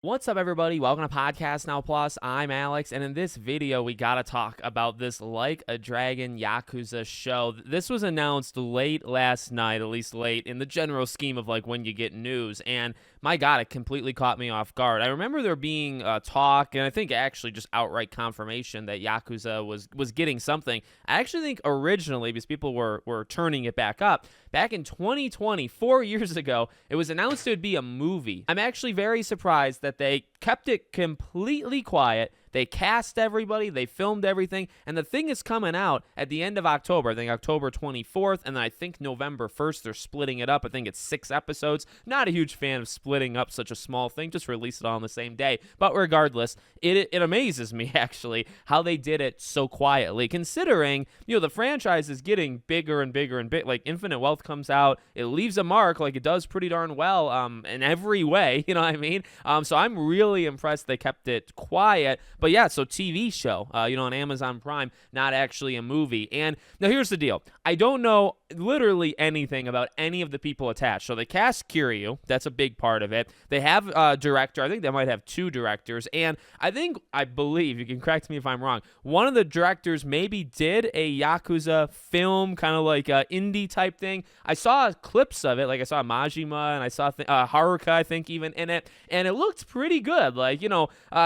What's up, everybody? Welcome to Podcast Now Plus. I'm Alex, and in this video, we gotta talk about this Like a Dragon Yakuza show. This was announced late last night, at least late in the general scheme of like when you get news, and my God, it completely caught me off guard. I remember there being talk, and I think actually just outright confirmation that Yakuza was getting something. I actually think originally, because people were turning it back up, back in 2020, 4 years ago, it was announced it would be a movie. I'm actually very surprised that they kept it completely quiet. They cast everybody, they filmed everything, and the thing is coming out at the end of October. I think October 24th, and then I think November 1st, they're splitting it up. I think it's 6 episodes. Not a huge fan of splitting up such a small thing. Just release it all on the same day. But regardless, it amazes me, actually, how they did it so quietly, considering, the franchise is getting bigger and bigger and big. Like, Infinite Wealth comes out, it leaves a mark, like, it does pretty darn well in every way, you know what I mean? So I'm really impressed they kept it quiet. But yeah, so TV show, on Amazon Prime, not actually a movie. And now here's the deal. I don't know literally anything about any of the people attached. So they cast Kiryu. That's a big part of it. They have a director. I think they might have 2 directors. And I believe, you can correct me if I'm wrong, one of the directors maybe did a Yakuza film, kind of like a indie type thing. I saw clips of it. Like I saw Majima and I saw Haruka, I think, even in it. And it looked pretty good. Like,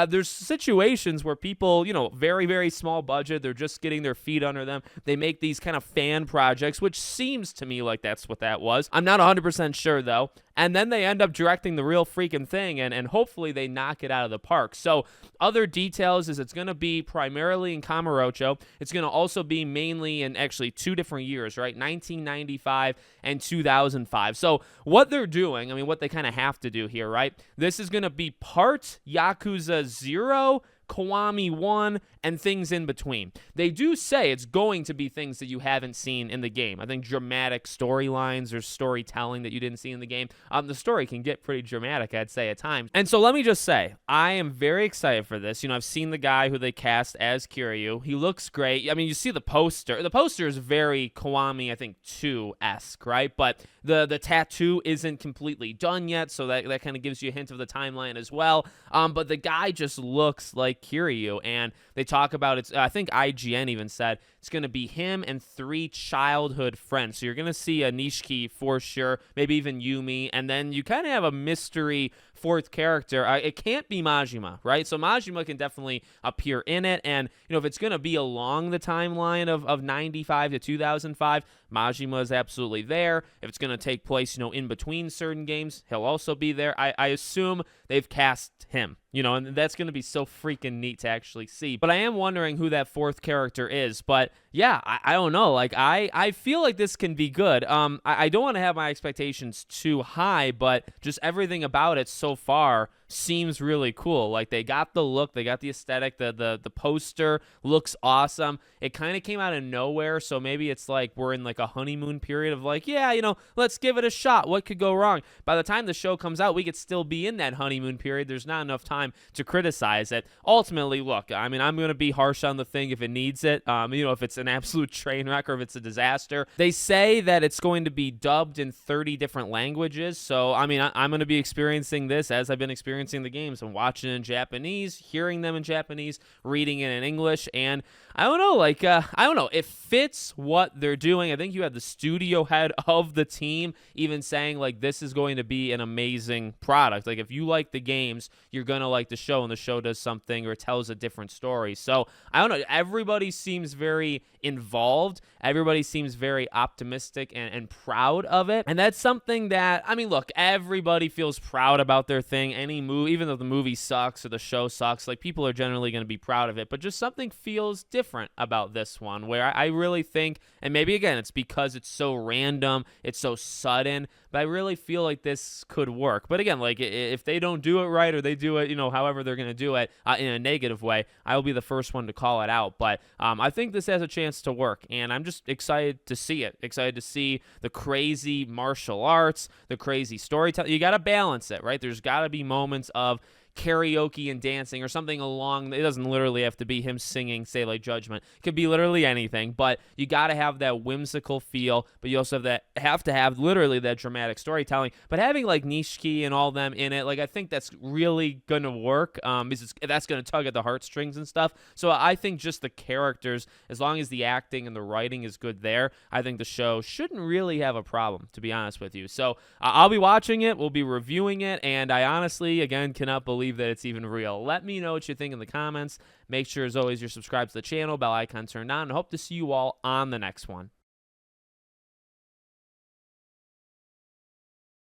there's situations where people, very, very small budget, they're just getting their feet under them. They make these kind of fan projects, which seems to me like that's what that was. I'm not 100% sure, though. And then they end up directing the real freaking thing, and hopefully they knock it out of the park. So other details is it's going to be primarily in Kamurocho. It's going to also be mainly in actually 2 different years, right? 1995 and 2005. So what they're doing, what they kind of have to do here, right? This is going to be part Yakuza 0, Kiwami 1, and things in between. They do say it's going to be things that you haven't seen in the game. I think dramatic storylines or storytelling that you didn't see in the game. The story can get pretty dramatic, I'd say, at times. And so let me just say, I am very excited for this. I've seen the guy who they cast as Kiryu. He looks great. You see the poster. The poster is very Kiwami, I think, 2-esque, right? But the tattoo isn't completely done yet, so that kind of gives you a hint of the timeline as well. But the guy just looks like Kiryu, and they talk about it. I think IGN even said it's going to be him and 3 childhood friends. So you're going to see a Nishiki for sure, maybe even Yumi, and then you kind of have a mystery 4th character. It can't be Majima, right? So Majima can definitely appear in it, and if it's going to be along the timeline of 95 to 2005, Majima is absolutely there. If it's going to take place, in between certain games, he'll also be there. I assume they've cast him, and that's going to be so freaking neat to actually see. But I am wondering who that 4th character is. But yeah, I don't know. Like, I feel like this can be good. I don't want to have my expectations too high, but just everything about it so far seems really cool. Like, they got the look, they got the aesthetic, the poster looks awesome. It kind of came out of nowhere, so maybe it's like we're in like a honeymoon period of like, yeah, let's give it a shot. What could go wrong? By the time the show comes out, we could still be in that honeymoon period. There's not enough time to criticize it. Ultimately, look, I'm going to be harsh on the thing if it needs it. If it's an absolute train wreck or if it's a disaster. They say that it's going to be dubbed in 30 different languages, so I'm going to be experiencing this as I've been experiencing the games. I'm watching in Japanese, hearing them in Japanese, reading it in English, and I don't know, I don't know. It fits what they're doing. I think you had the studio head of the team even saying, like, this is going to be an amazing product. Like, if you like the games, you're going to like the show, and the show does something or tells a different story. So, I don't know. Everybody seems very involved. Everybody seems very optimistic and proud of it. And that's something that, look, everybody feels proud about their thing. Any movie, even though the movie sucks or the show sucks, like, people are generally going to be proud of it. But just something feels different about this one, where I really think, and maybe again, it's because it's so random, it's so sudden, but I really feel like this could work. But again, like, if they don't do it right, or they do it, however they're going to do it in a negative way, I will be the first one to call it out. But I think this has a chance to work, and I'm just excited to see it. Excited to see the crazy martial arts, the crazy storytelling. You got to balance it, right? There's got to be moments of karaoke and dancing or something along. It doesn't literally have to be him singing, say, like Judgment. It could be literally anything, but you got to have that whimsical feel, but you also have to have literally that dramatic storytelling. But having like Nishiki and all them in it, like I think that's really gonna work. That's gonna tug at the heartstrings and stuff. So I think just the characters, as long as the acting and the writing is good there, I think the show shouldn't really have a problem, to be honest with you. So I'll be watching it. We'll be reviewing it, and I honestly, again, cannot believe that it's even real. Let me know what you think in the comments. Make sure, as always, you're subscribed to the channel, bell icon turned on, and hope to see you all on the next one.